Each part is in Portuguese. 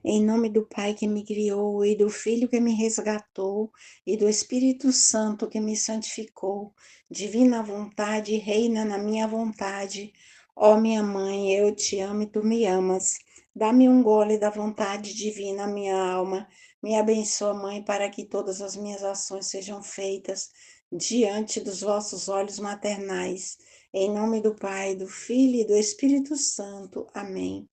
Em nome do Pai que me criou, e do Filho que me resgatou, e do Espírito Santo que me santificou, divina vontade, reina na minha vontade. Ó minha mãe, eu te amo e tu me amas. Dá-me um gole da vontade divina, minha alma. Me abençoa, mãe, para que todas as minhas ações sejam feitas diante dos vossos olhos maternais. Em nome do Pai, do Filho e do Espírito Santo. Amém.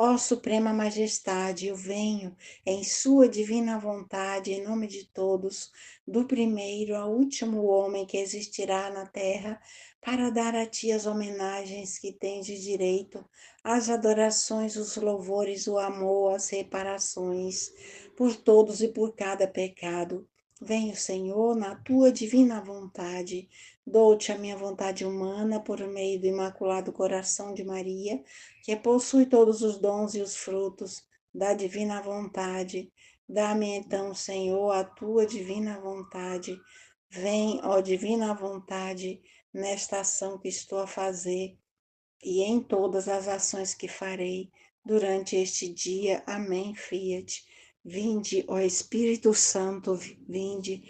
Ó Suprema Majestade, eu venho em Sua divina vontade, em nome de todos, do primeiro ao último homem que existirá na terra, para dar a Ti as homenagens que tens de direito, as adorações, os louvores, o amor, as reparações, por todos e por cada pecado. Venho, Senhor, na Tua divina vontade. Dou-te a minha vontade humana por meio do Imaculado Coração de Maria, que possui todos os dons e os frutos da divina vontade. Dá-me então, Senhor, a tua divina vontade. Vem, ó divina vontade, nesta ação que estou a fazer e em todas as ações que farei durante este dia. Amém, Fiat. Vinde, ó Espírito Santo, vinde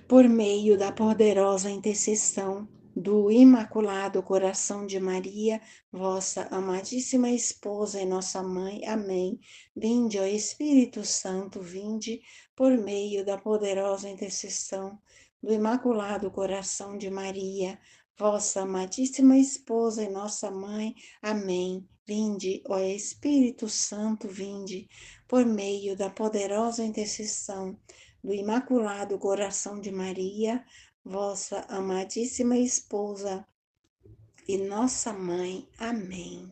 por meio da poderosa intercessão do Imaculado Coração de Maria, vossa amadíssima esposa e nossa mãe. Amém. Vinde, ó Espírito Santo, vinde por meio da poderosa intercessão do Imaculado Coração de Maria, vossa amadíssima esposa e nossa mãe. Amém. Vinde, ó Espírito Santo, vinde por meio da poderosa intercessão do Imaculado Coração de Maria, vossa amadíssima esposa e nossa mãe. Amém.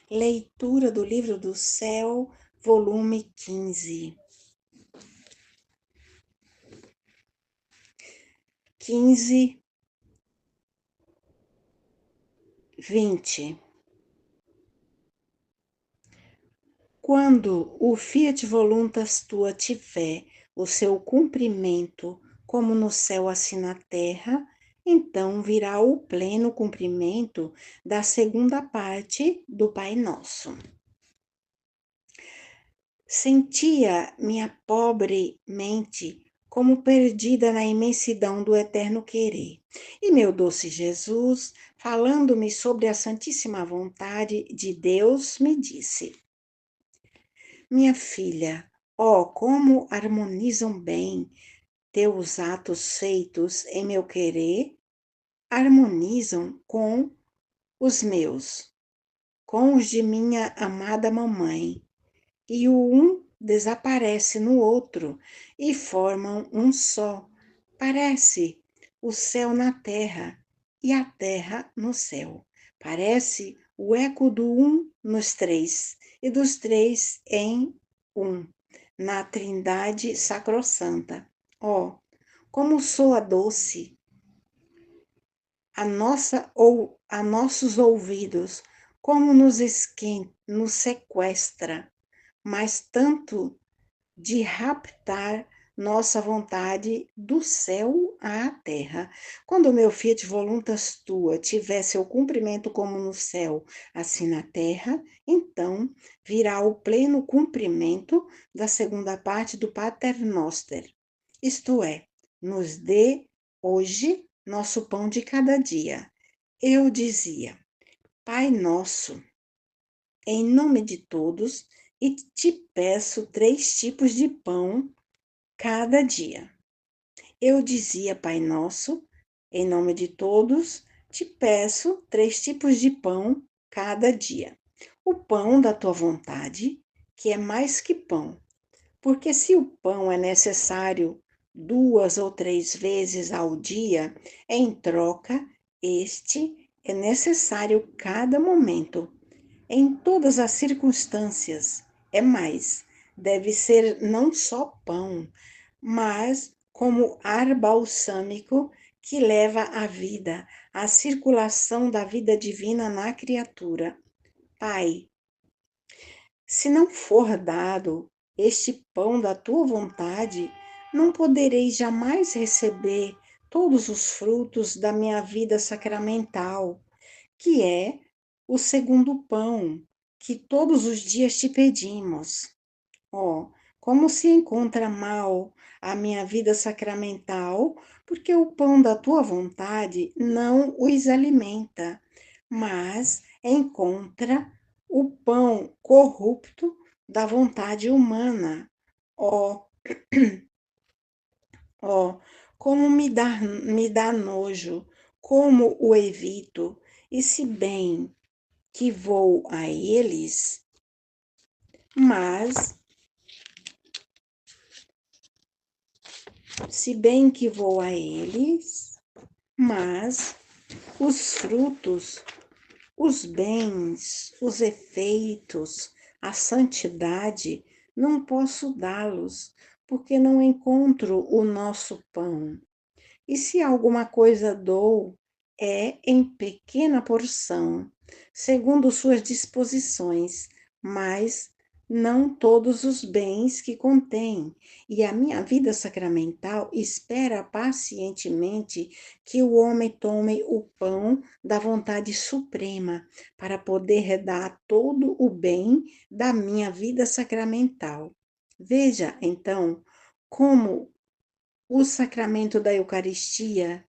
Leitura do Livro do Céu, volume 15. 15, 20. Quando o Fiat Voluntas Tua tiver o seu cumprimento, como no céu assim na terra, então virá o pleno cumprimento da segunda parte do Pai Nosso. Sentia minha pobre mente como perdida na imensidão do eterno querer. E meu doce Jesus, falando-me sobre a santíssima vontade de Deus, me disse: minha filha, ó, como harmonizam bem teus atos feitos em meu querer, harmonizam com os meus, com os de minha amada mamãe, e o um desaparece no outro e formam um só. Parece o céu na terra e a terra no céu. Parece o eco do um nos três e dos três em um, na Trindade Sacrossanta. Ó, como soa doce a nossos ouvidos, como nos esquenta, nos sequestra, mas tanto de raptar nossa vontade do céu à terra. Quando o meu fiat voluntas tua tiver seu cumprimento como no céu, assim na terra, então virá o pleno cumprimento da segunda parte do Pater Noster. Isto é, nos dê hoje nosso pão de cada dia. Eu dizia: Pai nosso, em nome de todos, e te peço 3 tipos de pão cada dia. Eu dizia, Pai Nosso, em nome de todos, te peço 3 tipos de pão cada dia. O pão da tua vontade, que é mais que pão, porque se o pão é necessário 2 ou 3 vezes ao dia, em troca, este é necessário cada momento, em todas as circunstâncias. É mais, deve ser não só pão, mas como ar balsâmico que leva a vida, a circulação da vida divina na criatura. Pai, se não for dado este pão da tua vontade, não poderei jamais receber todos os frutos da minha vida sacramental, que é o segundo pão que todos os dias te pedimos. Ó, como se encontra mal a minha vida sacramental, porque o pão da tua vontade não os alimenta, mas encontra o pão corrupto da vontade humana. Ó, ó, como me dá nojo, como o evito, e se bem que vou a eles, mas se bem que vou a eles, mas os frutos, os bens, os efeitos, a santidade, não posso dá-los, porque não encontro o nosso pão. E se alguma coisa dou, é em pequena porção, segundo suas disposições, mas não todos os bens que contém. E a minha vida sacramental espera pacientemente que o homem tome o pão da vontade suprema, para poder dar todo o bem da minha vida sacramental. Veja, então, como o sacramento da Eucaristia,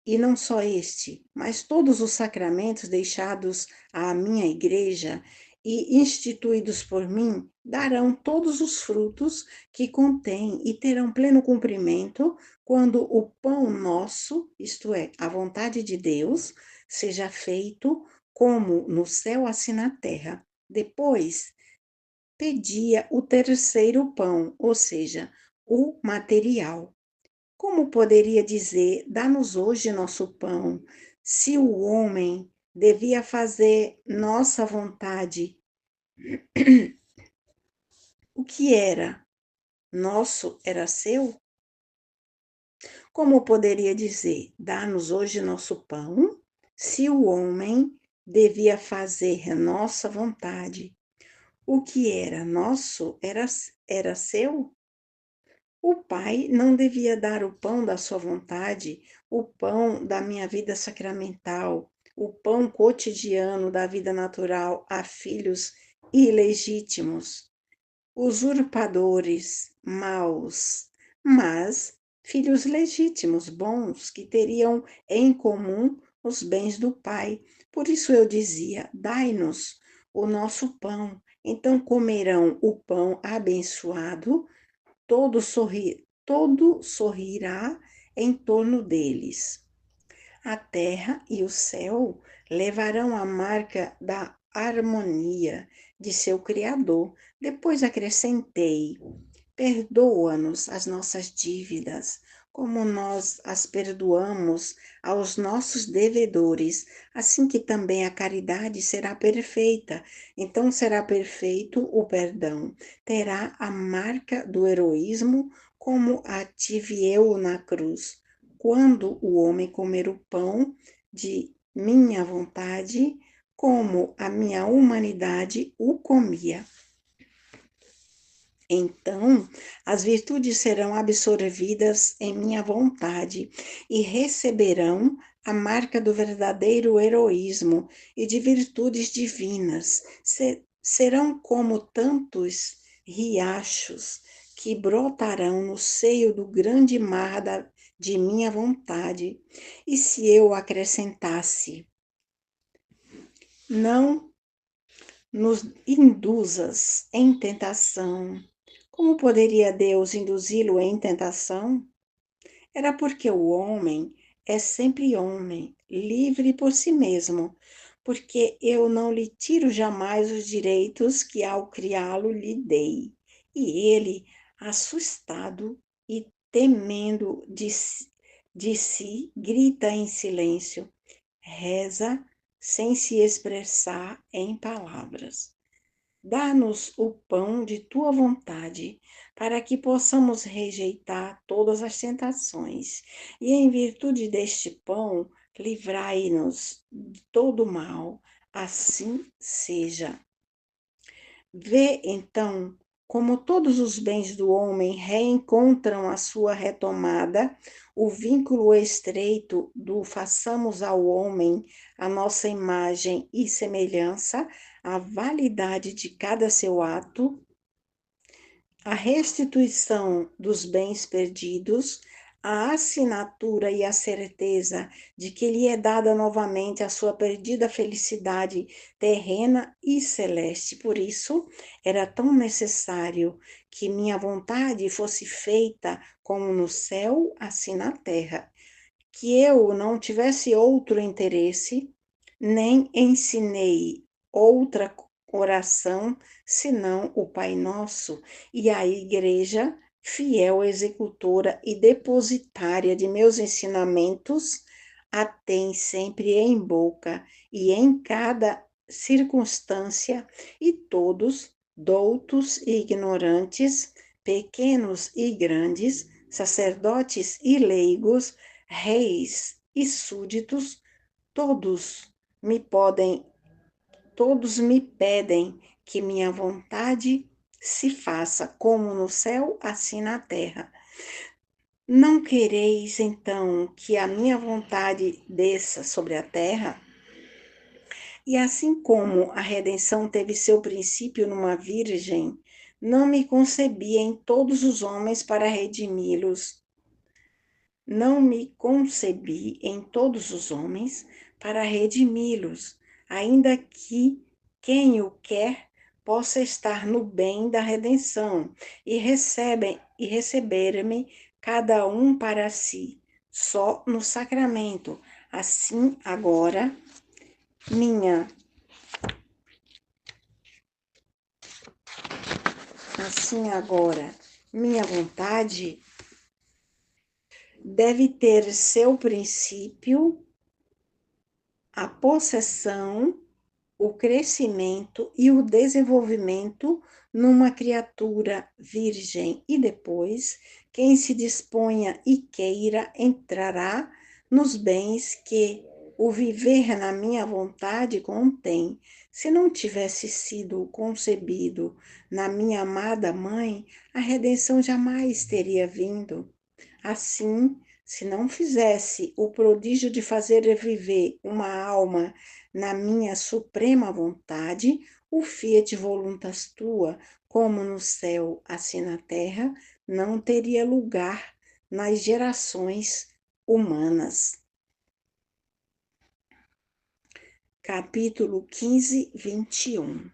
e não só este, mas todos os sacramentos deixados à minha igreja e instituídos por mim, darão todos os frutos que contém e terão pleno cumprimento quando o pão nosso, isto é, a vontade de Deus, seja feito como no céu, assim na terra. Depois, pedia o terceiro pão, ou seja, o material. Como poderia dizer, dá-nos hoje nosso pão, se o homem devia fazer nossa vontade? O que era nosso era seu? Como poderia dizer, dá-nos hoje nosso pão, se o homem devia fazer nossa vontade? O que era nosso era seu? O Pai não devia dar o pão da sua vontade, o pão da minha vida sacramental, o pão cotidiano da vida natural a filhos ilegítimos, usurpadores, maus, mas filhos legítimos, bons, que teriam em comum os bens do Pai. Por isso eu dizia: dai-nos o nosso pão. Então comerão o pão abençoado, todo sorrirá em torno deles. A terra e o céu levarão a marca da harmonia de seu Criador. Depois acrescentei: perdoa-nos as nossas dívidas, como nós as perdoamos aos nossos devedores, assim que também a caridade será perfeita. Então será perfeito o perdão, terá a marca do heroísmo, como a tive eu na cruz, quando o homem comer o pão de minha vontade, como a minha humanidade o comia. Então, as virtudes serão absorvidas em minha vontade e receberão a marca do verdadeiro heroísmo e de virtudes divinas. Serão como tantos riachos que brotarão no seio do grande mar de minha vontade. E se eu acrescentasse, não nos induzas em tentação. Como poderia Deus induzi-lo em tentação? Era porque o homem é sempre homem, livre por si mesmo, porque eu não lhe tiro jamais os direitos que ao criá-lo lhe dei. E ele, assustado e temendo de si, grita em silêncio, reza sem se expressar em palavras. Dá-nos o pão de tua vontade, para que possamos rejeitar todas as tentações, e em virtude deste pão, livrai-nos de todo mal. Assim seja. Vê, então, como todos os bens do homem reencontram a sua retomada, o vínculo estreito do façamos ao homem a nossa imagem e semelhança, a validade de cada seu ato, a restituição dos bens perdidos, a assinatura e a certeza de que lhe é dada novamente a sua perdida felicidade terrena e celeste. Por isso, era tão necessário que minha vontade fosse feita como no céu, assim na terra, que eu não tivesse outro interesse, nem ensinei outra oração senão o Pai Nosso, e a Igreja, fiel executora e depositária de meus ensinamentos, a tem sempre em boca e em cada circunstância, e todos, doutos e ignorantes, pequenos e grandes, sacerdotes e leigos, reis e súditos, todos me podem, todos me pedem que minha vontade se faça como no céu, assim na terra. Não quereis, então, que a minha vontade desça sobre a terra? E assim como a redenção teve seu princípio numa virgem, não me concebi em todos os homens para redimi-los. Não me concebi em todos os homens para redimi-los, ainda que quem o quer possa estar no bem da redenção e receber-me cada um para si, só no sacramento. Assim agora minha assim agora minha vontade deve ter seu princípio a possessão, o crescimento e o desenvolvimento numa criatura virgem, e depois, quem se disponha e queira entrará nos bens que o viver na minha vontade contém. Se não tivesse sido concebido na minha amada mãe, a redenção jamais teria vindo. Assim, se não fizesse o prodígio de fazer viver uma alma na minha suprema vontade, o fiat voluntas tua, como no céu, assim na terra, não teria lugar nas gerações humanas. Capítulo 15, 21.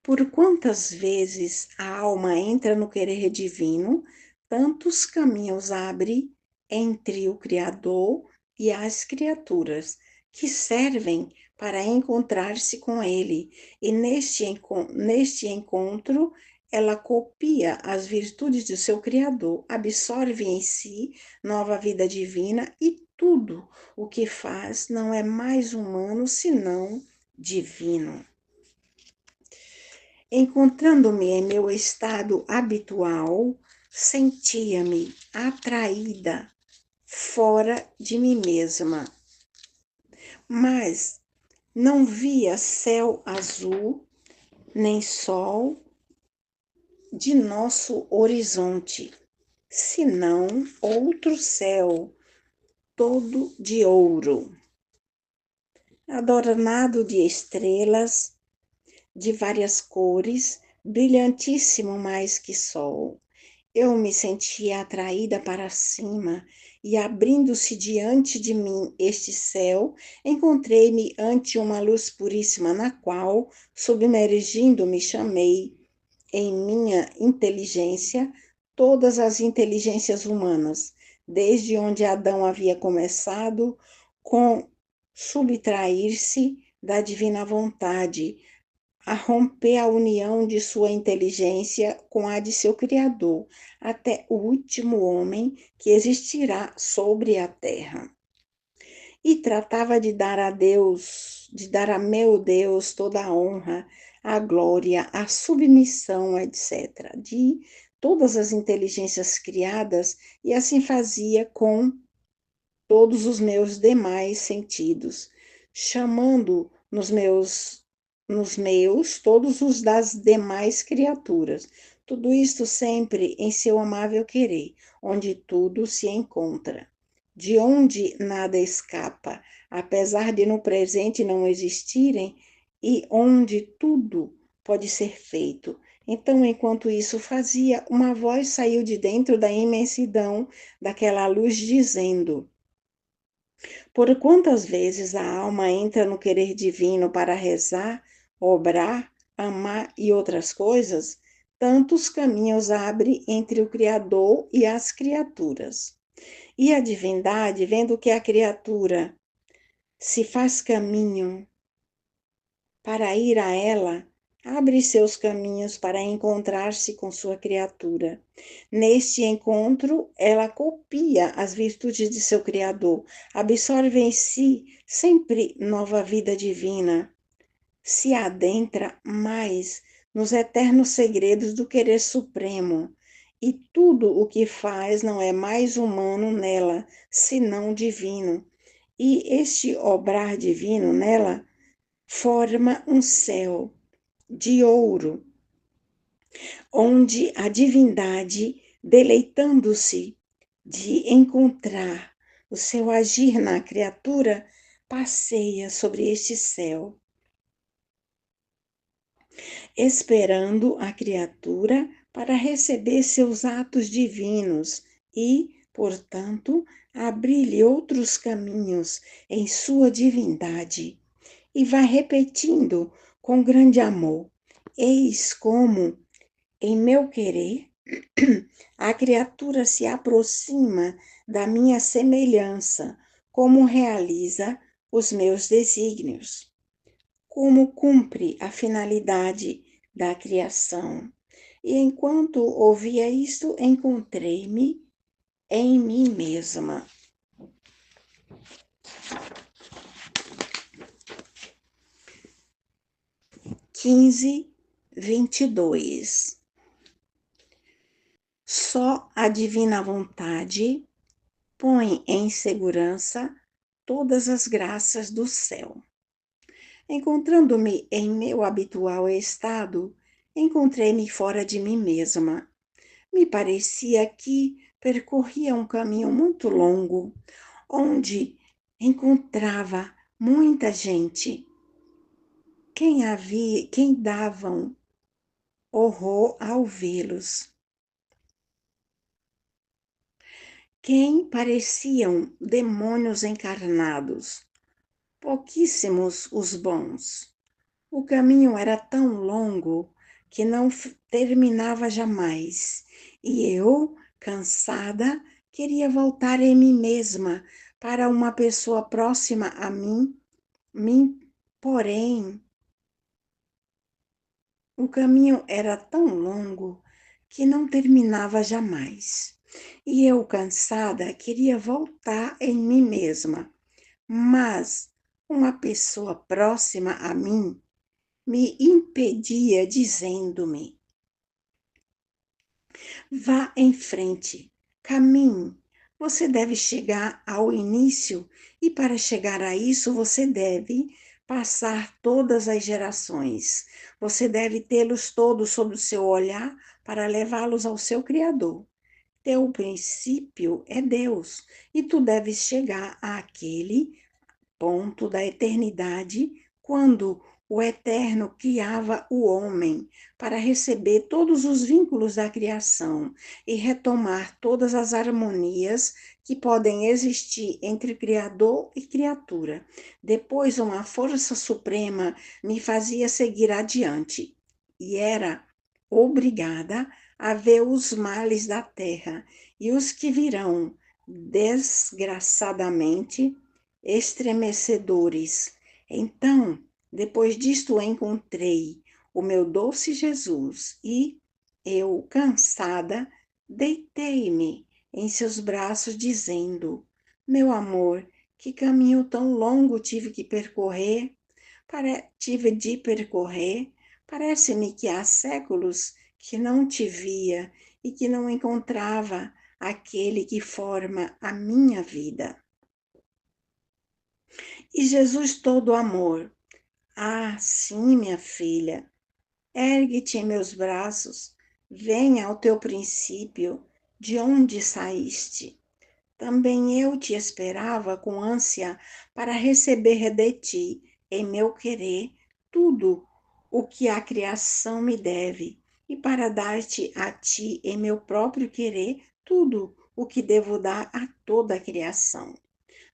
Por quantas vezes a alma entra no querer divino, tantos caminhos abre entre o Criador e as criaturas, que servem para encontrar-se com Ele, e neste encontro ela copia as virtudes do seu Criador, absorve em si nova vida divina, e tudo o que faz não é mais humano senão divino. Encontrando-me em meu estado habitual, sentia-me atraída fora de mim mesma, mas não via céu azul, nem sol de nosso horizonte, senão outro céu todo de ouro, adornado de estrelas de várias cores, brilhantíssimo mais que sol. Eu me sentia atraída para cima, e abrindo-se diante de mim este céu, encontrei-me ante uma luz puríssima, na qual, submergindo-me, chamei em minha inteligência todas as inteligências humanas, desde onde Adão havia começado, com subtrair-se da divina vontade, a romper a união de sua inteligência com a de seu Criador, até o último homem que existirá sobre a terra. E tratava de dar a Deus, de dar a meu Deus toda a honra, a glória, a submissão, etc., de todas as inteligências criadas, e assim fazia com todos os meus demais sentidos, chamando nos meus todos os das demais criaturas. Tudo isto sempre em seu amável querer, onde tudo se encontra, de onde nada escapa, apesar de no presente não existirem, e onde tudo pode ser feito. Então, enquanto isso fazia, uma voz saiu de dentro da imensidão daquela luz, dizendo: por quantas vezes a alma entra no querer divino para rezar, obrar, amar e outras coisas, tantos caminhos abre entre o Criador e as criaturas. E a divindade, vendo que a criatura se faz caminho para ir a ela, abre seus caminhos para encontrar-se com sua criatura. Neste encontro, ela copia as virtudes de seu Criador, absorve em si sempre nova vida divina, se adentra mais nos eternos segredos do querer supremo, e tudo o que faz não é mais humano nela, senão divino. E este obrar divino nela forma um céu de ouro, onde a divindade, deleitando-se de encontrar o seu agir na criatura, passeia sobre este céu, esperando a criatura para receber seus atos divinos e, portanto, abrir-lhe outros caminhos em sua divindade. E vai repetindo com grande amor: eis como, em meu querer, a criatura se aproxima da minha semelhança, como realiza os meus desígnios, como cumpre a finalidade da criação. E enquanto ouvia isto, encontrei-me em mim mesma. 15:22. Só a divina vontade põe em segurança todas as graças do céu. Encontrando-me em meu habitual estado, encontrei-me fora de mim mesma. Me parecia que percorria um caminho muito longo, onde encontrava muita gente. Quem davam horror ao vê-los. Quem pareciam demônios encarnados. Pouquíssimos os bons. O caminho era tão longo que não terminava jamais, e eu, cansada, queria voltar em mim mesma para uma pessoa próxima a mim, porém, o caminho era tão longo que não terminava jamais. E eu, cansada, queria voltar em mim mesma, mas uma pessoa próxima a mim me impedia, dizendo-me: vá em frente, caminhe. Você deve chegar ao início, e para chegar a isso, você deve passar todas as gerações. Você deve tê-los todos sob o seu olhar para levá-los ao seu Criador. Teu princípio é Deus, e tu deves chegar àquele ponto da eternidade, quando o Eterno criava o homem para receber todos os vínculos da criação e retomar todas as harmonias que podem existir entre Criador e criatura. Depois, uma força suprema me fazia seguir adiante e era obrigada a ver os males da terra e os que virão desgraçadamente estremecedores. Então, depois disto, encontrei o meu doce Jesus e eu, cansada, deitei-me em seus braços, dizendo: meu amor, que caminho tão longo tive de percorrer. Parece-me que há séculos que não te via e que não encontrava aquele que forma a minha vida. E Jesus todo amor: ah, sim, minha filha, ergue-te em meus braços, venha ao teu princípio, de onde saíste. Também eu te esperava com ânsia para receber de ti, em meu querer, tudo o que a criação me deve, e para dar-te a ti em meu próprio querer tudo o que devo dar a toda a criação.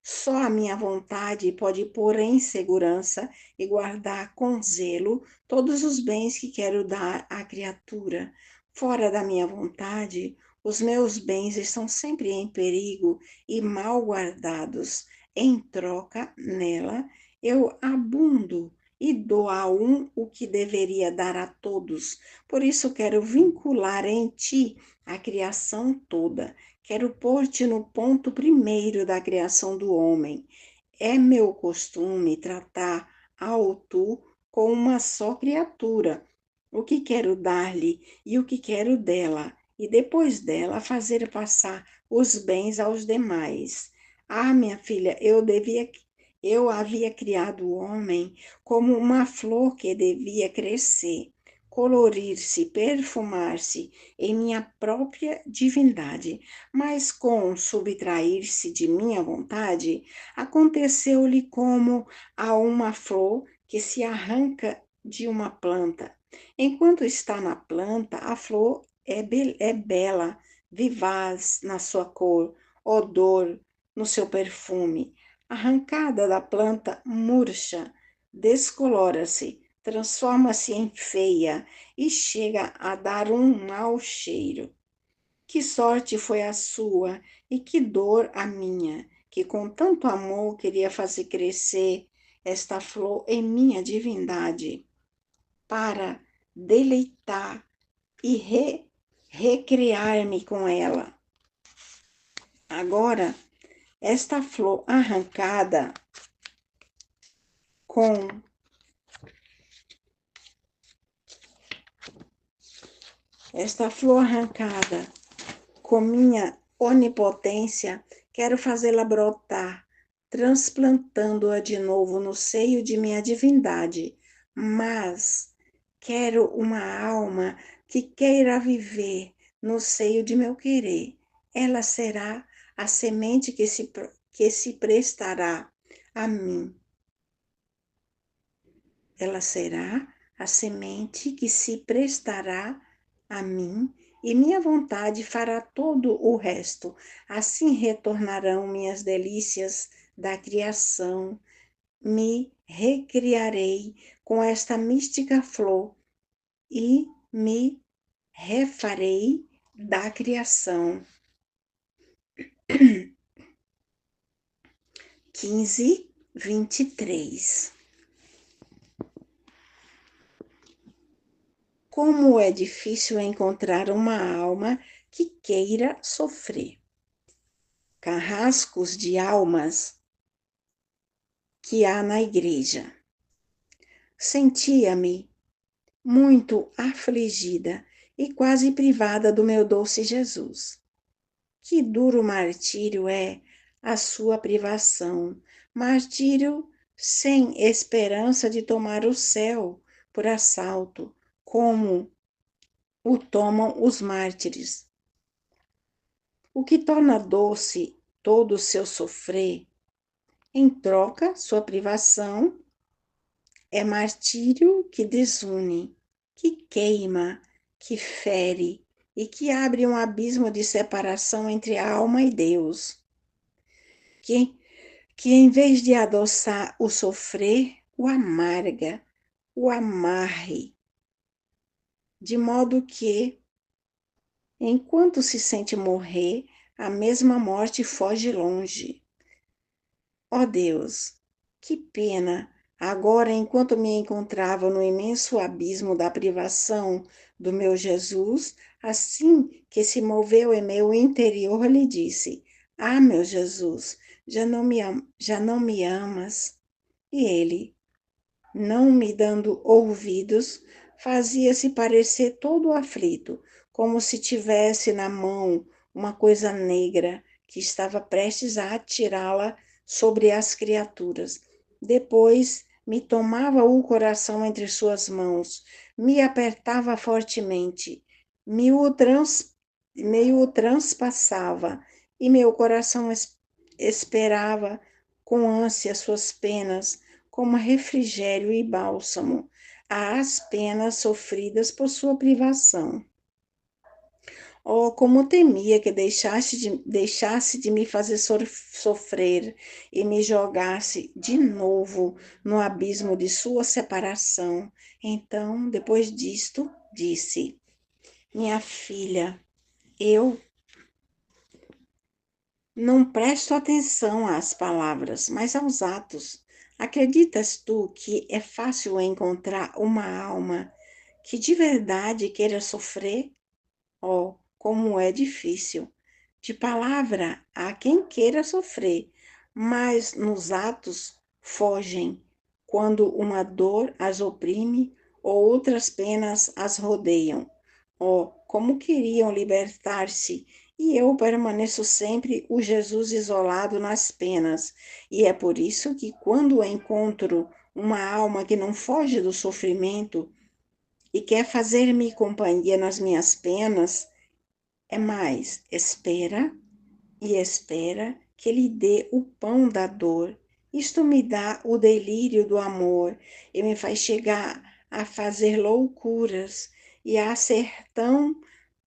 Só a minha vontade pode pôr em segurança e guardar com zelo todos os bens que quero dar à criatura. Fora da minha vontade, os meus bens estão sempre em perigo e mal guardados. Em troca, nela, eu abundo e dou a um o que deveria dar a todos. Por isso quero vincular em ti a criação toda. Quero pôr-te no ponto primeiro da criação do homem. É meu costume tratar ao tu com uma só criatura, o que quero dar-lhe e o que quero dela, e depois dela fazer passar os bens aos demais. Ah, minha filha, eu havia criado o homem como uma flor que devia crescer, colorir-se, perfumar-se em minha própria divindade, mas com subtrair-se de minha vontade, aconteceu-lhe como a uma flor que se arranca de uma planta. Enquanto está na planta, a flor é bela, vivaz na sua cor, odor, no seu perfume. Arrancada da planta, murcha, descolora-se, transforma-se em feia e chega a dar um mau cheiro. Que sorte foi a sua e que dor a minha, que com tanto amor queria fazer crescer esta flor em minha divindade, para deleitar e recriar-me com ela. Agora, esta flor arrancada com esta flor arrancada com minha onipotência, quero fazê-la brotar, transplantando-a de novo no seio de minha divindade. Mas quero uma alma que queira viver no seio de meu querer. Ela será a semente que se prestará a mim. Ela será a semente que se prestará a mim, e minha vontade fará todo o resto. Assim retornarão minhas delícias da criação, me recriarei com esta mística flor e me refarei da criação. 15:23. Como é difícil encontrar uma alma que queira sofrer. Carrascos de almas que há na igreja. Sentia-me muito afligida e quase privada do meu doce Jesus. Que duro martírio é a sua privação, martírio sem esperança de tomar o céu por assalto, como o tomam os mártires. O que torna doce todo o seu sofrer, em troca, sua privação, é martírio que desune, que queima, que fere e que abre um abismo de separação entre a alma e Deus. Que em vez de adoçar o sofrer, o amarga, o amarre, de modo que, enquanto se sente morrer, a mesma morte foge longe. Ó Deus, que pena! Agora, enquanto me encontrava no imenso abismo da privação do meu Jesus, assim que se moveu em meu interior, lhe disse: Ah, meu Jesus, já não me amas? E ele, não me dando ouvidos, fazia-se parecer todo aflito, como se tivesse na mão uma coisa negra que estava prestes a atirá-la sobre as criaturas. Depois me tomava o coração entre suas mãos, me apertava fortemente, me o transpassava, e meu coração esperava com ânsia suas penas, como refrigério e bálsamo. às penas sofridas por sua privação. Oh, como temia que deixasse de me fazer sofrer e me jogasse de novo no abismo de sua separação. Então, depois disto, disse: Minha filha, eu não presto atenção às palavras, mas aos atos. Acreditas tu que é fácil encontrar uma alma que de verdade queira sofrer? Oh, como é difícil! De palavra há quem queira sofrer, mas nos atos fogem quando uma dor as oprime ou outras penas as rodeiam. Oh, como queriam libertar-se! E eu permaneço sempre o Jesus isolado nas penas. E é por isso que, quando encontro uma alma que não foge do sofrimento e quer fazer-me companhia nas minhas penas, é mais, espera e espera que lhe dê o pão da dor. Isto me dá o delírio do amor e me faz chegar a fazer loucuras e a ser tão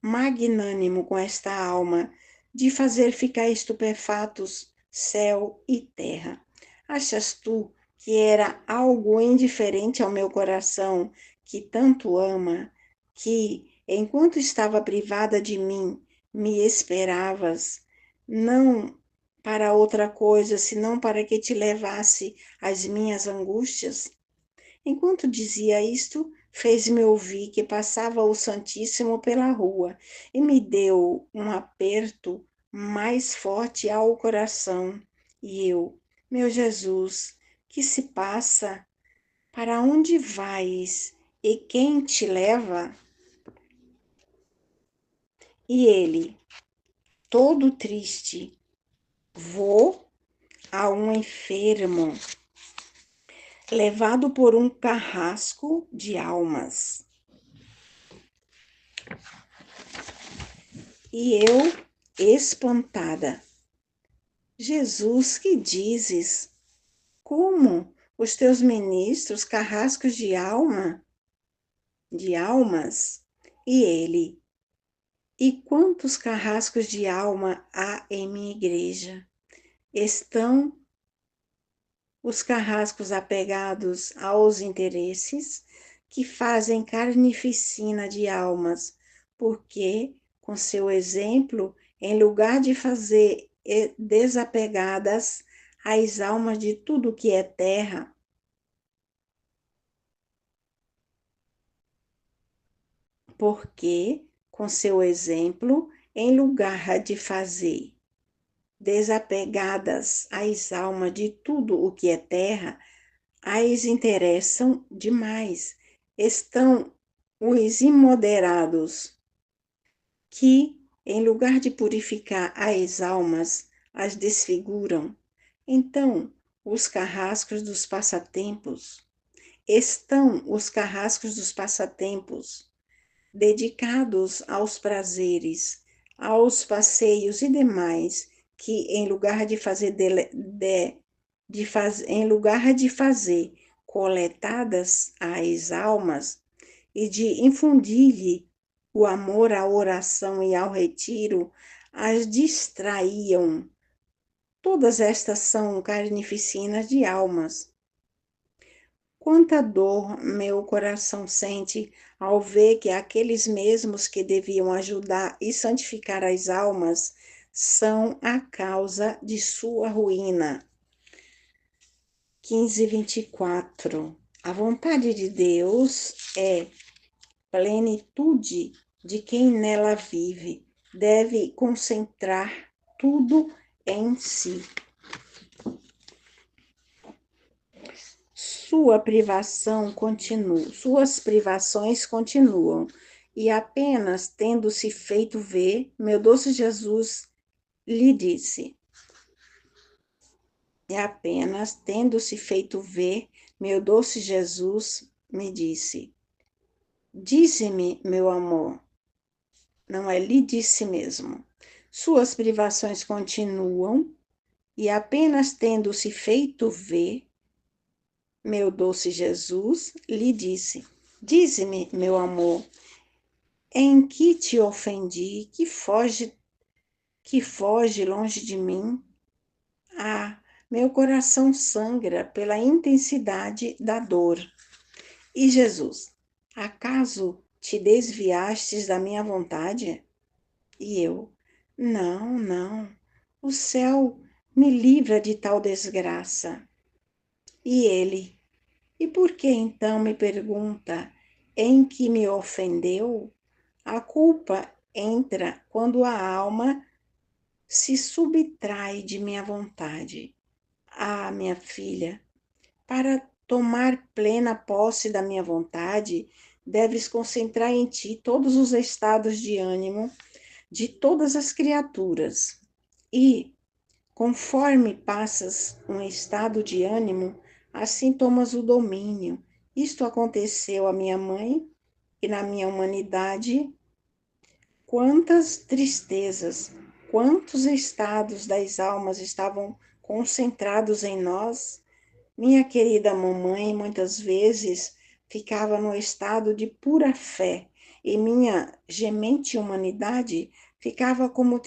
magnânimo com esta alma, de fazer ficar estupefatos céu e terra. Achas tu que era algo indiferente ao meu coração, que tanto ama, que, enquanto estava privada de mim, me esperavas, não para outra coisa, senão para que te levasse as minhas angústias? Enquanto dizia isto, fez-me ouvir que passava o Santíssimo pela rua e me deu um aperto mais forte ao coração. E eu, meu Jesus, que se passa? Para onde vais? E quem te leva? E ele, todo triste, vou a um enfermo, levado por um carrasco de almas. E eu, espantada, Jesus, que dizes? Como? Os teus ministros, carrascos de almas? E ele, e quantos carrascos de alma há em minha igreja? Estão os carrascos apegados aos interesses que fazem carnificina de almas, porque, com seu exemplo, em lugar de fazer desapegadas as almas de tudo que é terra, porque, com seu exemplo, em lugar de fazer desapegadas as almas de tudo o que é terra, as interessam demais. Estão os imoderados, que, em lugar de purificar as almas, as desfiguram. Então, os carrascos dos passatempos, estão os carrascos dos passatempos, dedicados aos prazeres, aos passeios e demais, que em lugar de fazer em lugar de fazer coletadas as almas e de infundir-lhe o amor à oração e ao retiro, as distraíam. Todas estas são carnificinas de almas. Quanta dor meu coração sente ao ver que aqueles mesmos que deviam ajudar e santificar as almas são a causa de sua ruína. 15:24. A vontade de Deus é plenitude de quem nela vive, deve concentrar tudo em si. Suas privações continuam, e apenas tendo-se feito ver, meu doce Jesus lhe disse. E apenas tendo-se feito ver, meu doce Jesus me disse. Dize-me, meu amor, não é lhe disse mesmo. Suas privações continuam, e apenas tendo-se feito ver, meu doce Jesus lhe disse. Dize-me, meu amor, em que te ofendi, que foge longe de mim? Ah, meu coração sangra pela intensidade da dor. E Jesus, acaso te desviastes da minha vontade? E eu, não, não, o céu me livra de tal desgraça. E ele, e por que então me pergunta em que me ofendeu? A culpa entra quando a alma se subtrai de minha vontade. Ah, minha filha, para tomar plena posse da minha vontade, deves concentrar em ti todos os estados de ânimo de todas as criaturas. E, conforme passas um estado de ânimo, assim tomas o domínio. Isto aconteceu à minha mãe e na minha humanidade. Quantas tristezas, quantos estados das almas estavam concentrados em nós. Minha querida mamãe muitas vezes ficava no estado de pura fé e minha gemente humanidade ficava como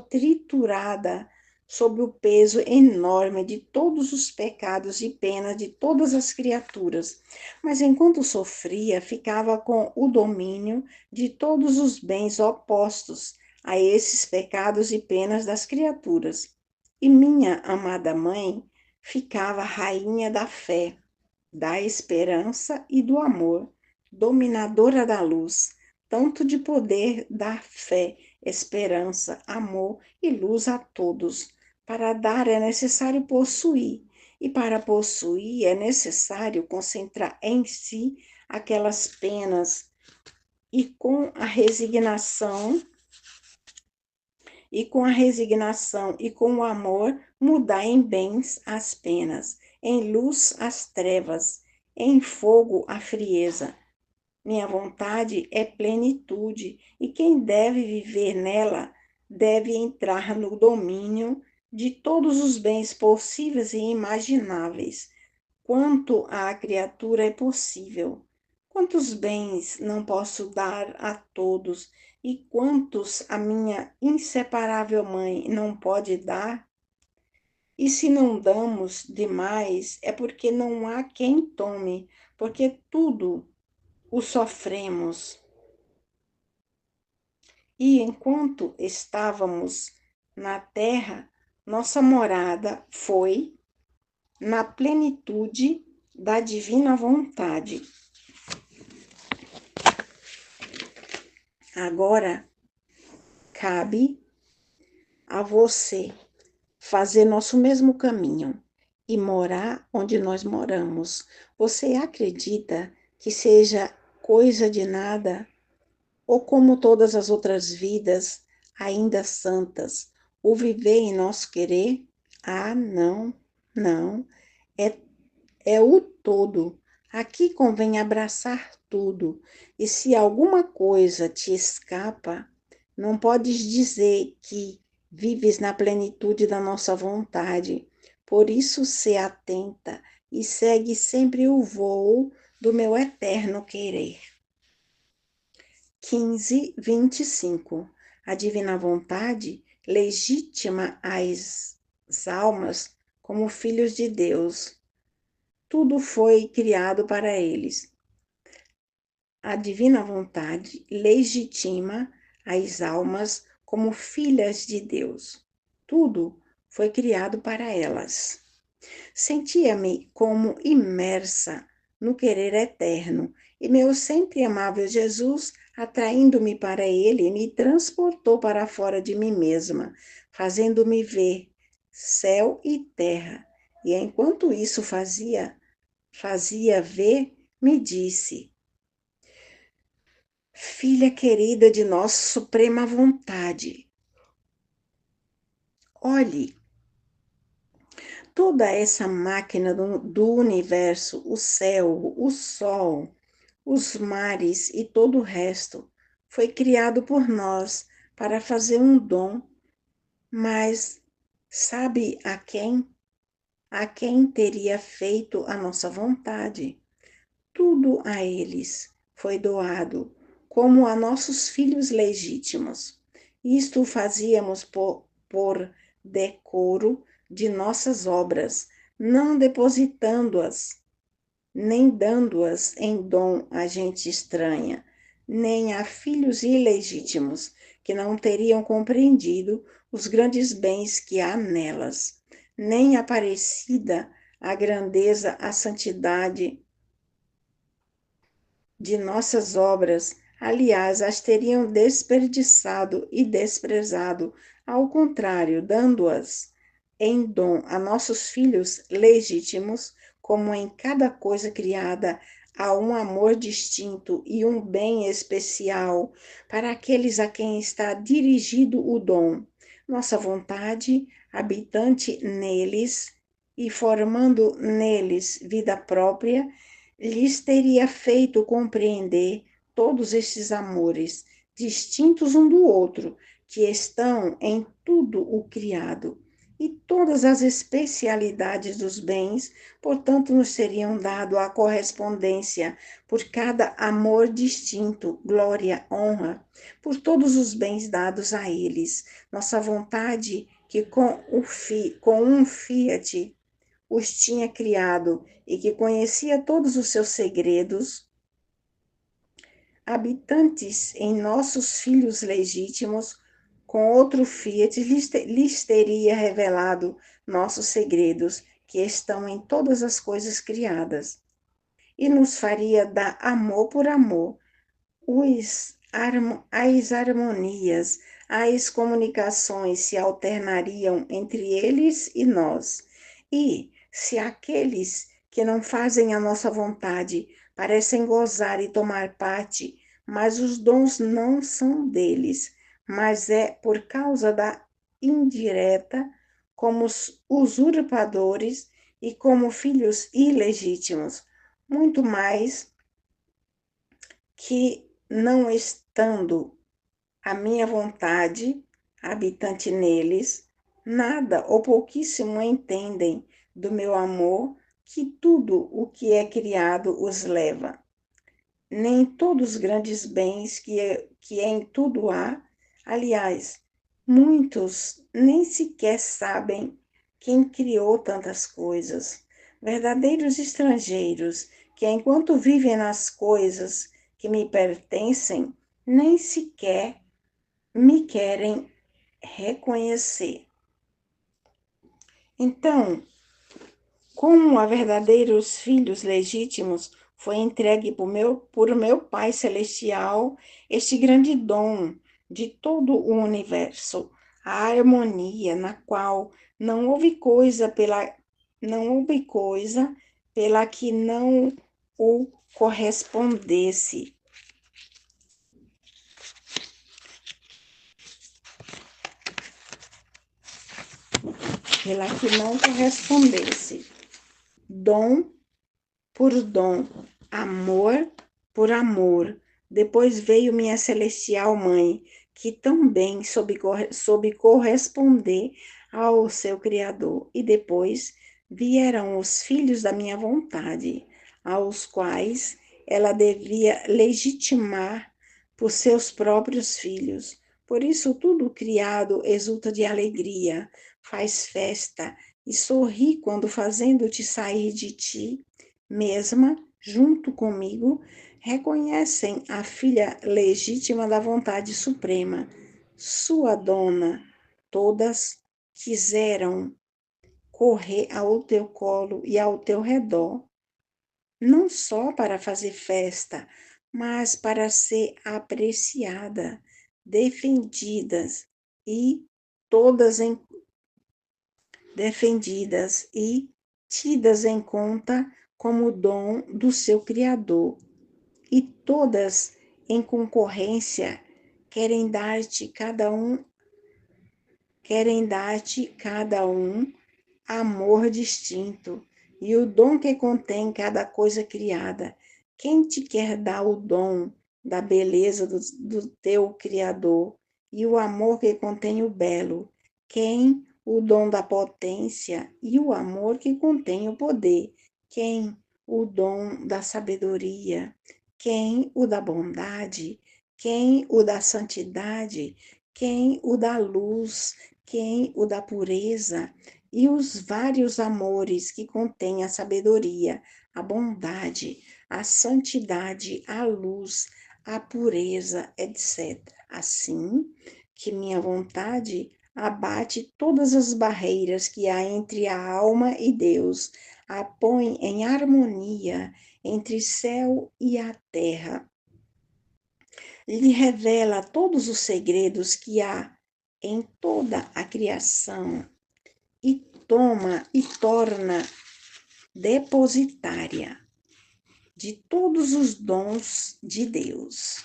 triturada sob o peso enorme de todos os pecados e penas de todas as criaturas. Mas enquanto sofria, ficava com o domínio de todos os bens opostos a esses pecados e penas das criaturas. E minha amada mãe ficava rainha da fé, da esperança e do amor, dominadora da luz, tanto de poder dar fé, esperança, amor e luz a todos. Para dar é necessário possuir, e para possuir é necessário concentrar em si aquelas penas e e com o amor mudar em bens as penas, em luz as trevas, em fogo a frieza. Minha vontade é plenitude, e quem deve viver nela deve entrar no domínio de todos os bens possíveis e imagináveis, quanto à criatura é possível. Quantos bens não posso dar a todos, e quantos a minha inseparável mãe não pode dar? E se não damos demais, é porque não há quem tome, porque tudo o sofremos. E enquanto estávamos na terra, nossa morada foi na plenitude da divina vontade. Agora cabe a você fazer nosso mesmo caminho e morar onde nós moramos. Você acredita que seja coisa de nada, ou como todas as outras vidas, ainda santas, o viver em nosso querer? Ah, não, não. É é o todo. Aqui convém abraçar tudo. E se alguma coisa te escapa, não podes dizer que vives na plenitude da nossa vontade. Por isso, se atenta e segue sempre o voo do meu eterno querer. 15:25. A divina vontade legitima as almas como filhos de Deus. Tudo foi criado para eles. A divina vontade legitima as almas como filhas de Deus. Tudo foi criado para elas. Sentia-me como imersa no querer eterno, e meu sempre amável Jesus, atraindo-me para ele, me transportou para fora de mim mesma, fazendo-me ver céu e terra. E enquanto isso fazia ver, me disse: Filha querida de nossa suprema vontade, olhe, toda essa máquina do universo, o céu, o sol, os mares e todo o resto, foi criado por nós para fazer um dom, mas sabe a quem? A quem teria feito a nossa vontade? tudo a eles foi doado, como a nossos filhos legítimos. Isto fazíamos por decoro de nossas obras, não depositando-as, nem dando-as em dom a gente estranha, nem a filhos ilegítimos, que não teriam compreendido os grandes bens que há nelas, nem aparecida a grandeza, a santidade de nossas obras, aliás, as teriam desperdiçado e desprezado, ao contrário, dando-as em dom a nossos filhos legítimos, como em cada coisa criada há um amor distinto e um bem especial para aqueles a quem está dirigido o dom. Nossa vontade, habitante neles e formando neles vida própria, lhes teria feito compreender todos estes amores, distintos um do outro, que estão em tudo o criado, e todas as especialidades dos bens, portanto, nos seriam dado a correspondência por cada amor distinto, glória, honra, por todos os bens dados a eles. Nossa vontade, que com um fiat os tinha criado e que conhecia todos os seus segredos, habitantes em nossos filhos legítimos, com outro fiat lhes teria revelado nossos segredos, que estão em todas as coisas criadas, e nos faria dar amor por amor, as harmonias, as comunicações se alternariam entre eles e nós. E se aqueles que não fazem a nossa vontade parecem gozar e tomar parte, mas os dons não são deles, mas é por causa da indireta, como os usurpadores e como filhos ilegítimos, muito mais que não estando a minha vontade habitante neles, nada ou pouquíssimo entendem do meu amor, que tudo o que é criado os leva. Nem todos os grandes bens que em tudo há, aliás, muitos nem sequer sabem quem criou tantas coisas. Verdadeiros estrangeiros, que enquanto vivem nas coisas que me pertencem, nem sequer me querem reconhecer. Então, como a verdadeiros filhos legítimos, foi entregue por meu Pai Celestial este grande dom de todo o universo, a harmonia na qual não houve coisa pela que não o correspondesse. Pela que não correspondesse. Dom por dom, amor por amor. Depois veio minha celestial mãe, que também soube corresponder ao seu Criador. E depois vieram os filhos da minha vontade, aos quais ela devia legitimar por seus próprios filhos. Por isso, tudo criado exulta de alegria, faz festa e sorri quando, fazendo-te sair de ti mesma, junto comigo, reconhecem a filha legítima da vontade suprema, sua dona. Todas quiseram correr ao teu colo e ao teu redor, não só para fazer festa, mas para ser apreciada, defendidas e todas em defendidas e tidas em conta como dom do seu Criador, e todas em concorrência querem dar-te cada um amor distinto e o dom que contém cada coisa criada. Quem te quer dar o dom da beleza do teu Criador e o amor que contém o belo? Quem o dom da potência e o amor que contém o poder? Quem o dom da sabedoria? Quem o da bondade? Quem o da santidade? Quem o da luz? Quem o da pureza? E os vários amores que contém a sabedoria, a bondade, a santidade, a luz, a pureza, etc. Assim que minha vontade abate todas as barreiras que há entre a alma e Deus, a põe em harmonia entre céu e a terra, lhe revela todos os segredos que há em toda a criação e toma e torna depositária de todos os dons de Deus.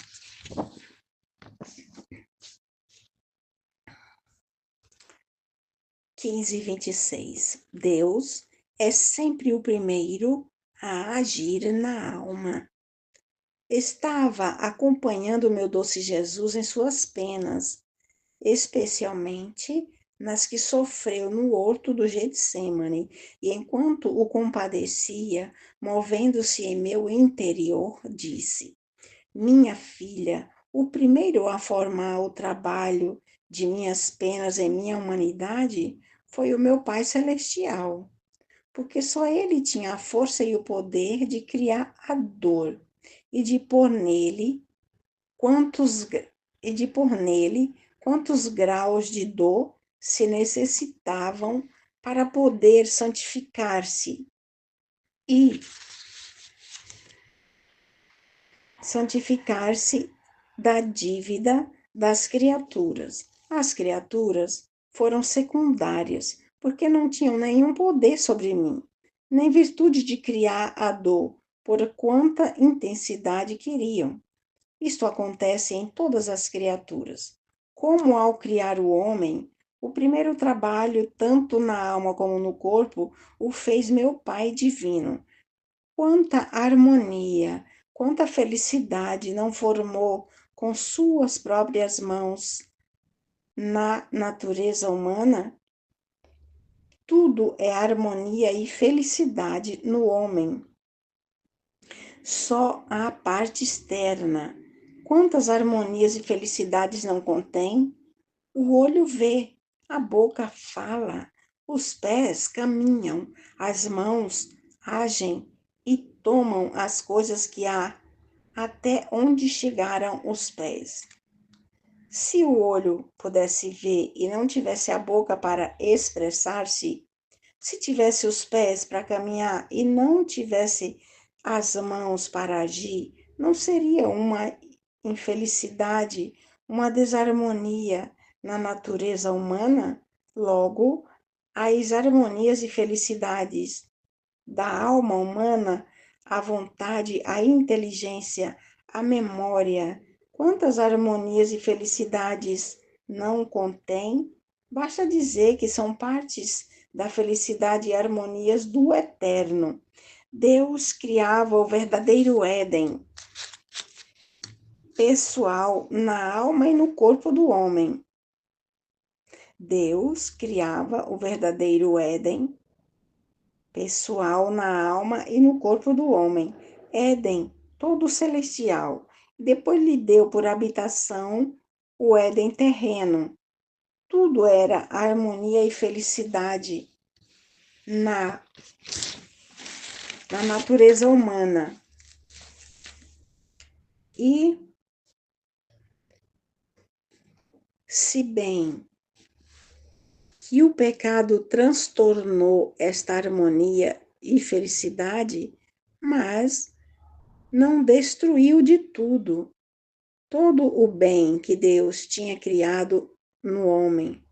15:26. Deus é sempre o primeiro a agir na alma. Estava acompanhando meu doce Jesus em suas penas, especialmente nas que sofreu no horto do Getsêmani, e enquanto o compadecia, movendo-se em meu interior, disse: Minha filha, o primeiro a formar o trabalho de minhas penas em minha humanidade foi o meu Pai Celestial, porque só Ele tinha a força e o poder de criar a dor e de pôr nele quantos quantos graus de dor se necessitavam para poder santificar-se e santificar-se da dívida das criaturas. As criaturas foram secundárias, porque não tinham nenhum poder sobre mim, nem virtude de criar a dor, por quanta intensidade queriam. Isto acontece em todas as criaturas. Como ao criar o homem, o primeiro trabalho, tanto na alma como no corpo, o fez meu Pai divino. Quanta harmonia, quanta felicidade não formou com suas próprias mãos na natureza humana? Tudo é harmonia e felicidade no homem. Só a parte externa. Quantas harmonias e felicidades não contém? O olho vê, a boca fala, os pés caminham, as mãos agem e tomam as coisas que há até onde chegaram os pés. Se o olho pudesse ver e não tivesse a boca para expressar-se, se tivesse os pés para caminhar e não tivesse as mãos para agir, não seria uma infelicidade, uma desarmonia na natureza humana? Logo, as harmonias e felicidades da alma humana, a vontade, a inteligência, a memória, quantas harmonias e felicidades não contém? Basta dizer que são partes da felicidade e harmonias do eterno. Deus criava o verdadeiro Éden pessoal na alma e no corpo do homem. Deus criava o verdadeiro Éden pessoal na alma e no corpo do homem. Éden, todo celestial. Depois lhe deu por habitação o Éden terreno. Tudo era harmonia e felicidade na, na natureza humana. E, se bem que o pecado transtornou esta harmonia e felicidade, mas não destruiu de tudo todo o bem que Deus tinha criado no homem.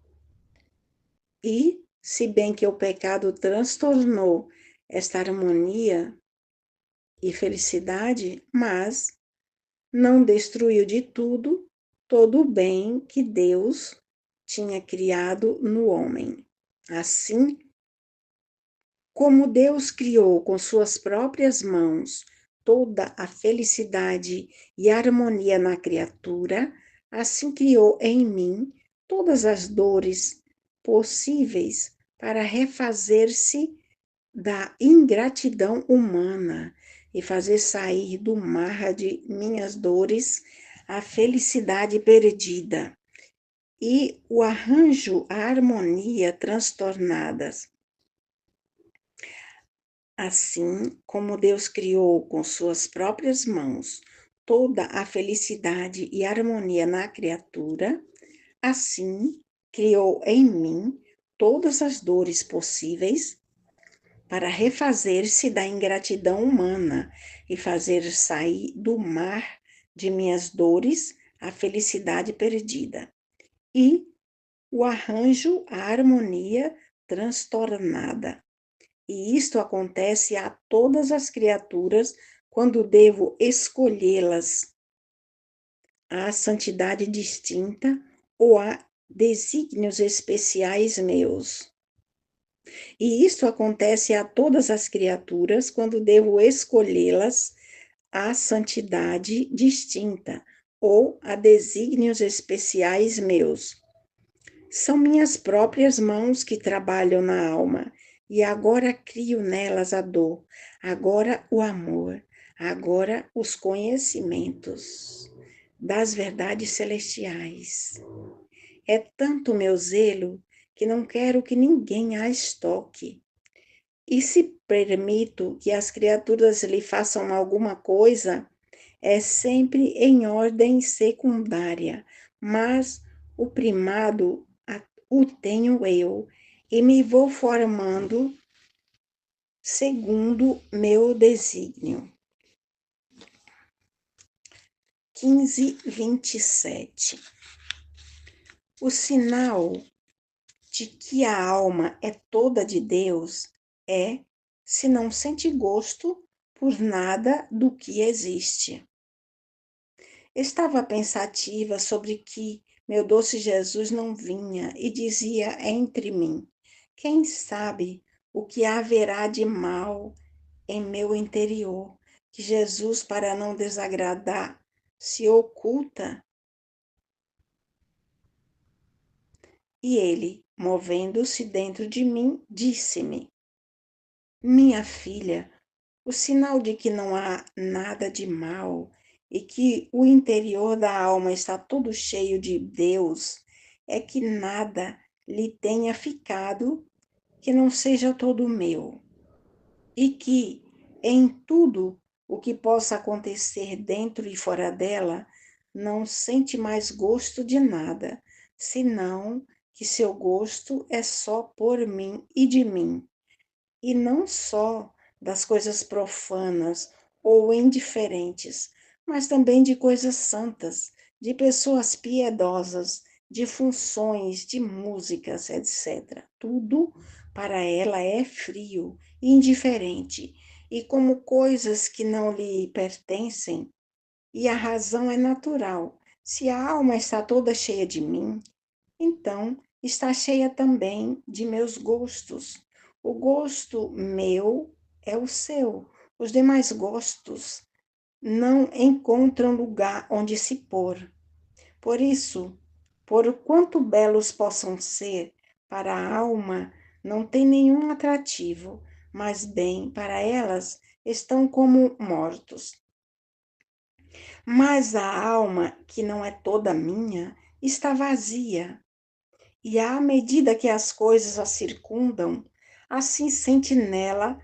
E, se bem que o pecado transtornou esta harmonia e felicidade, mas não destruiu de tudo todo o bem que Deus tinha criado no homem. Assim, como Deus criou com suas próprias mãos toda a felicidade e harmonia na criatura, assim criou em mim todas as dores possíveis para refazer-se da ingratidão humana e fazer sair do mar de minhas dores a felicidade perdida e o arranjo, a harmonia transtornadas. Assim como Deus criou com suas próprias mãos toda a felicidade e harmonia na criatura, assim criou em mim todas as dores possíveis para refazer-se da ingratidão humana e fazer sair do mar de minhas dores a felicidade perdida e o arranjo, a harmonia transtornada. E isto acontece a todas as criaturas quando devo escolhê-las à santidade distinta ou a desígnios especiais meus. E isto acontece a todas as criaturas quando devo escolhê-las à santidade distinta ou a desígnios especiais meus. São minhas próprias mãos que trabalham na alma, e agora crio nelas a dor, agora o amor, agora os conhecimentos das verdades celestiais. É tanto meu zelo que não quero que ninguém as toque. E se permito que as criaturas lhe façam alguma coisa, é sempre em ordem secundária, mas o primado o tenho eu, e me vou formando segundo meu desígnio. 15:27. O sinal de que a alma é toda de Deus é se não sente gosto por nada do que existe. Estava pensativa sobre que meu doce Jesus não vinha e dizia entre mim: quem sabe o que haverá de mal em meu interior, que Jesus, para não desagradar, se oculta? E ele, movendo-se dentro de mim, disse-me: minha filha, o sinal de que não há nada de mal e que o interior da alma está todo cheio de Deus é que nada lhe tenha ficado que não seja todo meu, e que em tudo o que possa acontecer dentro e fora dela, não sente mais gosto de nada, senão que seu gosto é só por mim e de mim, e não só das coisas profanas ou indiferentes, mas também de coisas santas, de pessoas piedosas, de funções, de músicas, etc. Tudo para ela é frio e indiferente, e como coisas que não lhe pertencem, e a razão é natural. Se a alma está toda cheia de mim, então está cheia também de meus gostos. O gosto meu é o seu. Os demais gostos não encontram lugar onde se pôr. Por isso, por quanto belos possam ser, para a alma não tem nenhum atrativo, mas bem, para elas estão como mortos. Mas a alma, que não é toda minha, está vazia. E à medida que as coisas a circundam, assim sente nela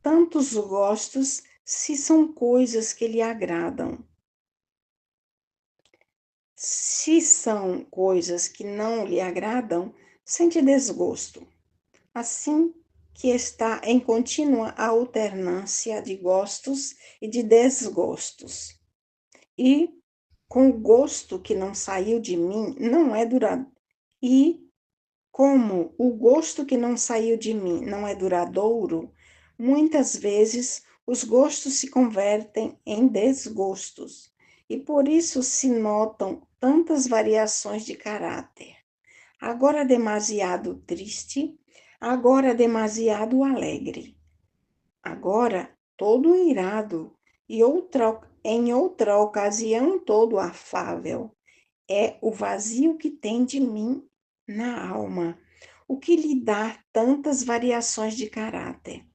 tantos gostos se são coisas que lhe agradam. Se são coisas que não lhe agradam, sente desgosto. Assim que está em contínua alternância de gostos e de desgostos. E com o gosto que não saiu de mim, não é duradouro. E como o gosto que não saiu de mim não é duradouro, muitas vezes os gostos se convertem em desgostos, e por isso se notam tantas variações de caráter. Agora demasiado triste, agora demasiado alegre, agora todo irado, e em outra ocasião todo afável. É o vazio que tem de mim na alma, o que lhe dá tantas variações de caráter.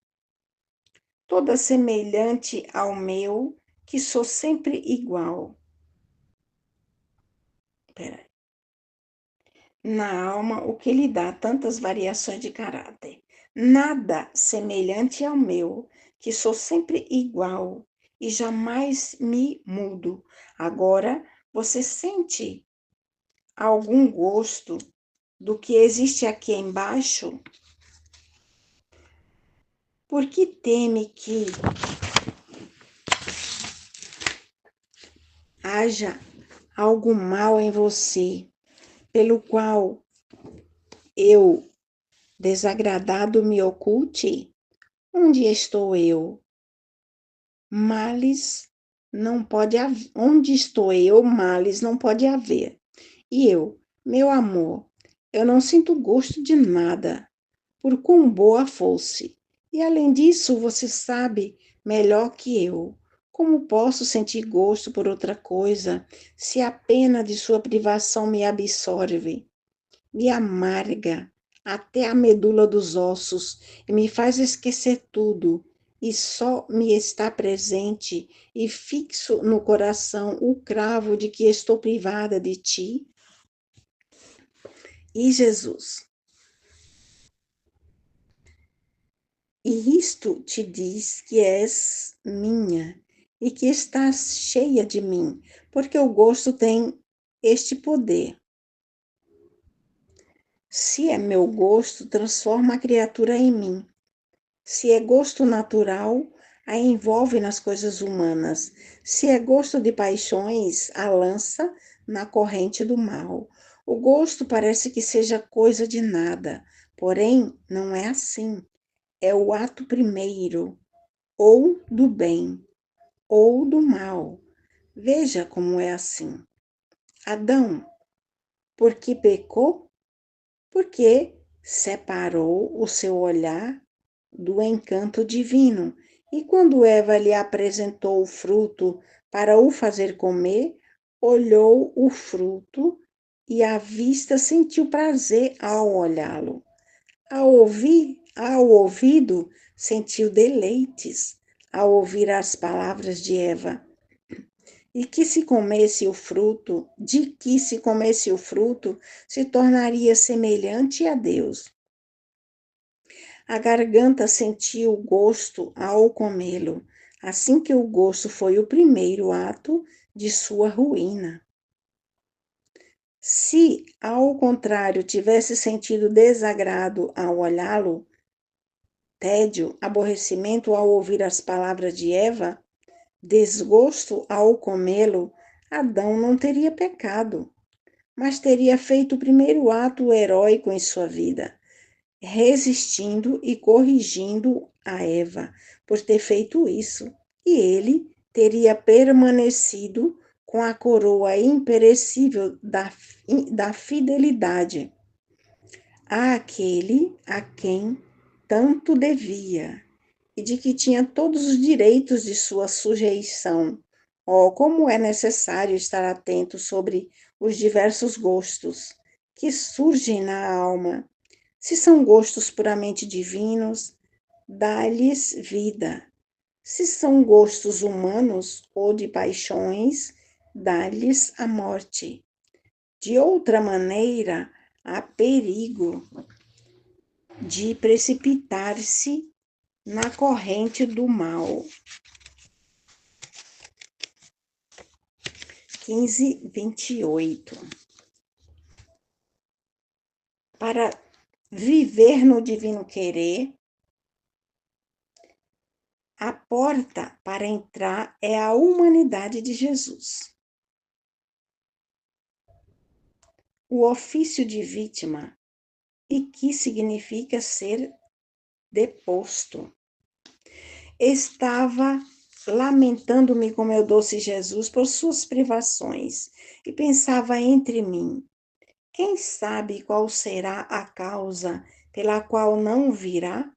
toda semelhante ao meu, que sou sempre igual. Peraí. Na alma, o que lhe dá tantas variações de caráter? Nada semelhante ao meu, que sou sempre igual e jamais me mudo. Agora, você sente algum gosto do que existe aqui embaixo? Por que teme que haja algo mal em você, pelo qual eu, desagradado, me oculte? Onde estou eu? Males não pode haver. Onde estou eu, males não pode haver. E eu, meu amor, eu não sinto gosto de nada, por quão boa fosse. E além disso, você sabe melhor que eu. Como posso sentir gosto por outra coisa, se a pena de sua privação me absorve, me amarga até a medula dos ossos e me faz esquecer tudo, e só me está presente e fixo no coração o cravo de que estou privada de ti? E Jesus, e isto te diz que és minha e que estás cheia de mim, porque o gosto tem este poder. Se é meu gosto, transforma a criatura em mim. Se é gosto natural, a envolve nas coisas humanas. Se é gosto de paixões, a lança na corrente do mal. O gosto parece que seja coisa de nada, porém não é assim. É o ato primeiro, ou do bem, ou do mal. Veja como é assim. Adão, por que pecou? Porque separou o seu olhar do encanto divino. E quando Eva lhe apresentou o fruto para o fazer comer, olhou o fruto e à vista sentiu prazer ao olhá-lo. Ao ouvido, sentiu deleites ao ouvir as palavras de Eva. E que se comesse o fruto, de que se comesse o fruto, se tornaria semelhante a Deus. A garganta sentiu o gosto ao comê-lo, assim que o gosto foi o primeiro ato de sua ruína. Se, ao contrário, tivesse sentido desagrado ao olhá-lo, tédio, aborrecimento ao ouvir as palavras de Eva, desgosto ao comê-lo, Adão não teria pecado, mas teria feito o primeiro ato heróico em sua vida, resistindo e corrigindo a Eva por ter feito isso, e ele teria permanecido com a coroa imperecível da fidelidade àquele a quem tanto devia e de que tinha todos os direitos de sua sujeição. Oh, como é necessário estar atento sobre os diversos gostos que surgem na alma. Se são gostos puramente divinos, dá-lhes vida. Se são gostos humanos ou de paixões, dá-lhes a morte. De outra maneira, há perigo de precipitar-se na corrente do mal. 15:28. Para viver no divino querer, a porta para entrar é a humanidade de Jesus. O ofício de vítima, e que significa ser deposto. Estava lamentando-me com meu doce Jesus por suas privações e pensava entre mim: quem sabe qual será a causa pela qual não virá?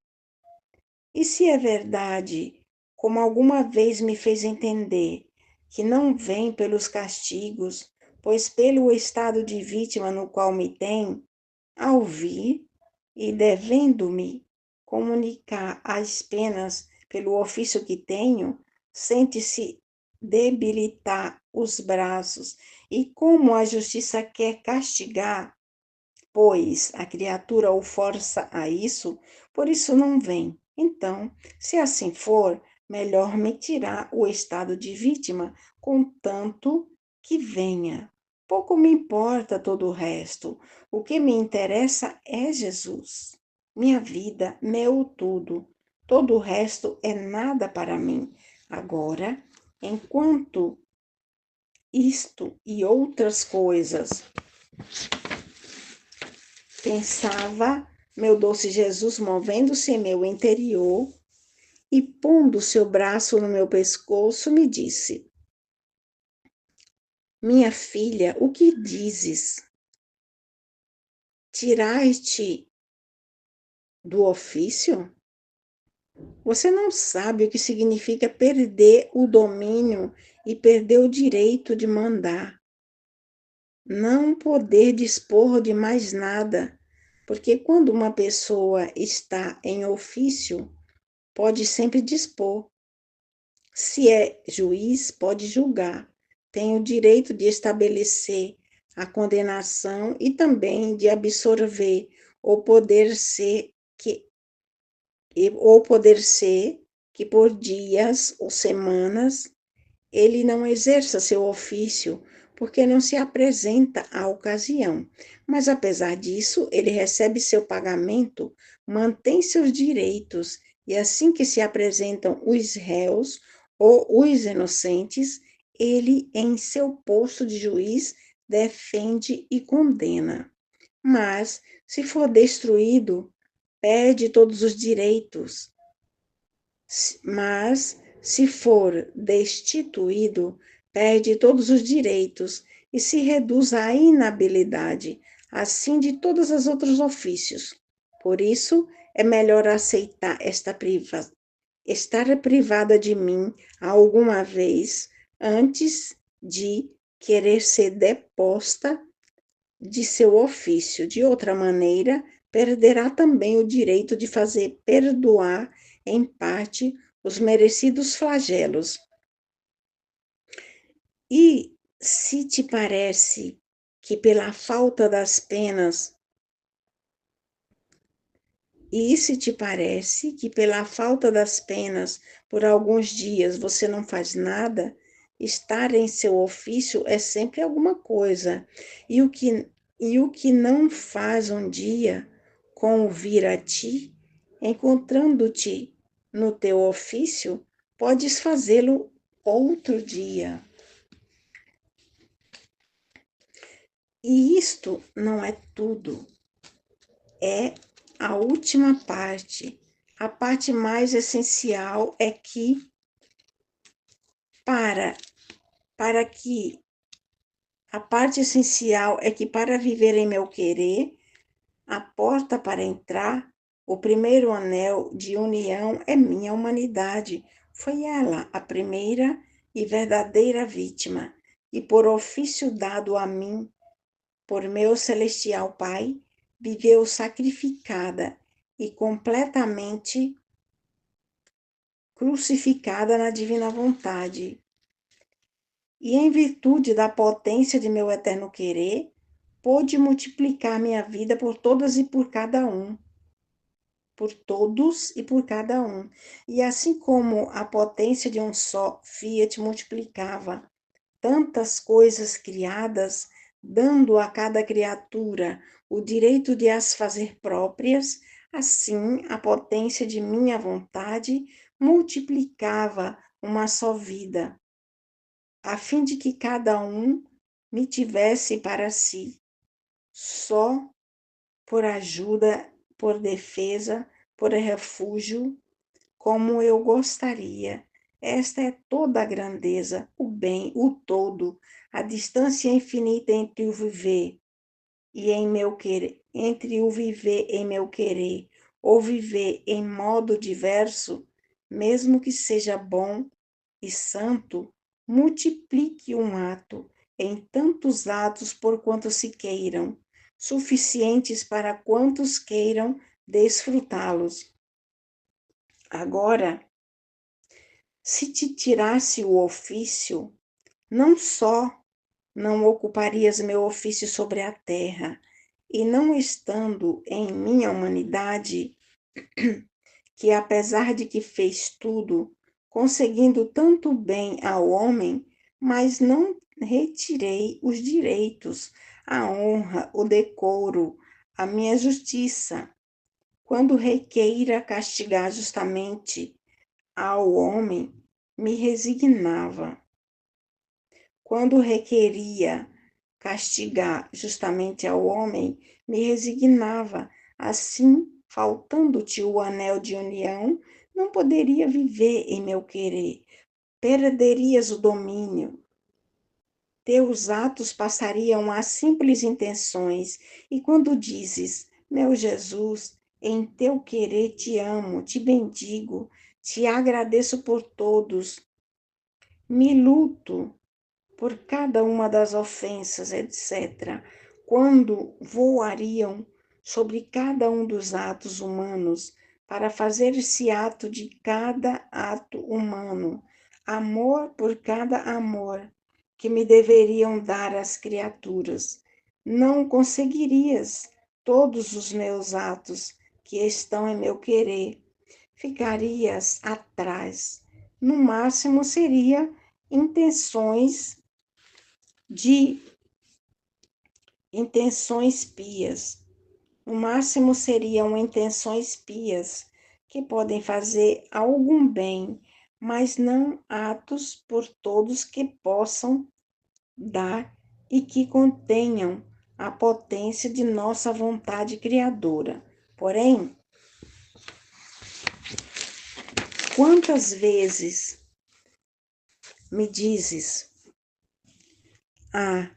E se é verdade, como alguma vez me fez entender, que não vem pelos castigos, pois pelo estado de vítima no qual me tem, ao vir e devendo-me comunicar as penas pelo ofício que tenho, sente-se debilitar os braços, e como a justiça quer castigar, pois a criatura o força a isso, por isso não vem. Então, se assim for, melhor me tirar o estado de vítima, contanto que venha. Pouco me importa todo o resto. O que me interessa é Jesus. Minha vida, meu tudo. Todo o resto é nada para mim. Agora, enquanto isto e outras coisas pensava, meu doce Jesus, movendo-se em meu interior e pondo seu braço no meu pescoço, me disse: Minha filha, o que dizes? Tirar-te do ofício? Você não sabe o que significa perder o domínio e perder o direito de mandar. Não poder dispor de mais nada, porque quando uma pessoa está em ofício, pode sempre dispor. Se é juiz, pode julgar. Tem o direito de estabelecer a condenação e também de absorver ou poder ser que por dias ou semanas ele não exerça seu ofício, porque não se apresenta à ocasião. Mas, apesar disso, ele recebe seu pagamento, mantém seus direitos, e assim que se apresentam os réus ou os inocentes, ele, em seu posto de juiz, defende e condena. Mas, se for destruído, perde todos os direitos, mas, se for destituído, perde todos os direitos e se reduz à inabilidade, assim de todos os outros ofícios. Por isso, é melhor aceitar estar privada de mim alguma vez antes de querer ser deposta de seu ofício. De outra maneira, perderá também o direito de fazer perdoar, em parte, os merecidos flagelos. E se te parece que pela falta das penas, e se te parece que pela falta das penas, por alguns dias você não faz nada, estar em seu ofício é sempre alguma coisa. E o que não faz um dia com vir a ti, encontrando-te no teu ofício, podes fazê-lo outro dia. E isto não é tudo, é a última parte. A parte mais essencial é que para para que a parte essencial é que para viver em meu querer, a porta para entrar, o primeiro anel de união é minha humanidade. Foi ela a primeira e verdadeira vítima, e por ofício dado a mim por meu celestial Pai, viveu sacrificada e completamente crucificada na divina vontade. E em virtude da potência de meu eterno querer, pôde multiplicar minha vida por todas e por cada um, por todos e por cada um. E assim como a potência de um só Fiat multiplicava tantas coisas criadas, dando a cada criatura o direito de as fazer próprias, assim a potência de minha vontade multiplicava uma só vida, a fim de que cada um me tivesse para si, só por ajuda, por defesa, por refúgio, como eu gostaria. Esta é toda a grandeza, o bem, o todo, a distância infinita entre o viver e em meu querer, entre o viver em meu querer ou viver em modo diverso, mesmo que seja bom e santo, multiplique um ato em tantos atos por quanto se queiram, suficientes para quantos queiram desfrutá-los. Agora, Se te tirasse o ofício, não só não ocuparias meu ofício sobre a terra, e não estando em minha humanidade, que apesar de que fez tudo, conseguindo tanto bem ao homem, mas não retirei os direitos, a honra, o decoro, a minha justiça. Quando requeira castigar justamente ao homem, me resignava. Quando requeria castigar justamente ao homem, me resignava. Assim, faltando-te o anel de união, não poderia viver em meu querer. Perderias o domínio. Teus atos passariam a simples intenções. E quando dizes, meu Jesus, em teu querer te amo, te bendigo, te agradeço por todos, me luto por cada uma das ofensas, etc., quando voariam sobre cada um dos atos humanos, para fazer esse ato de cada ato humano, amor por cada amor que me deveriam dar as criaturas. Não conseguirias todos os meus atos que estão em meu querer, ficarias atrás. No máximo seria intenções de intenções pias. No máximo seriam intenções pias que podem fazer algum bem, mas não atos por todos que possam dar e que contenham a potência de nossa vontade criadora. Porém, quantas vezes me dizes, ah,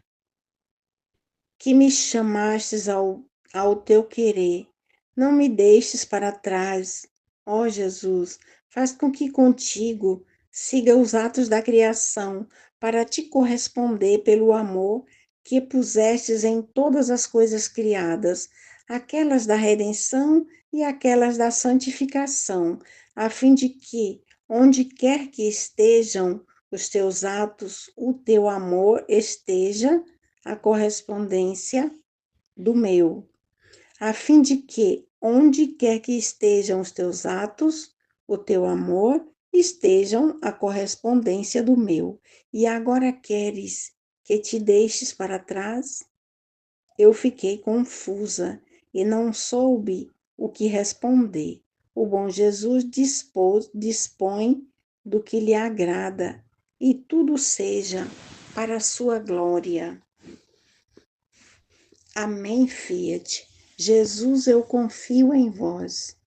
que me chamastes ao teu querer, não me deixes para trás, ó Jesus, faz com que contigo siga os atos da criação, para te corresponder pelo amor que pusestes em todas as coisas criadas, aquelas da redenção e aquelas da santificação, a fim de que, onde quer que estejam os teus atos, o teu amor esteja a correspondência do meu, a fim de que, onde quer que estejam os teus atos, o teu amor, estejam a correspondência do meu. E agora queres que te deixes para trás? Eu fiquei confusa e não soube o que responder. O bom Jesus dispõe do que lhe agrada, e tudo seja para a sua glória. Amém, Fiat. Jesus, eu confio em vós.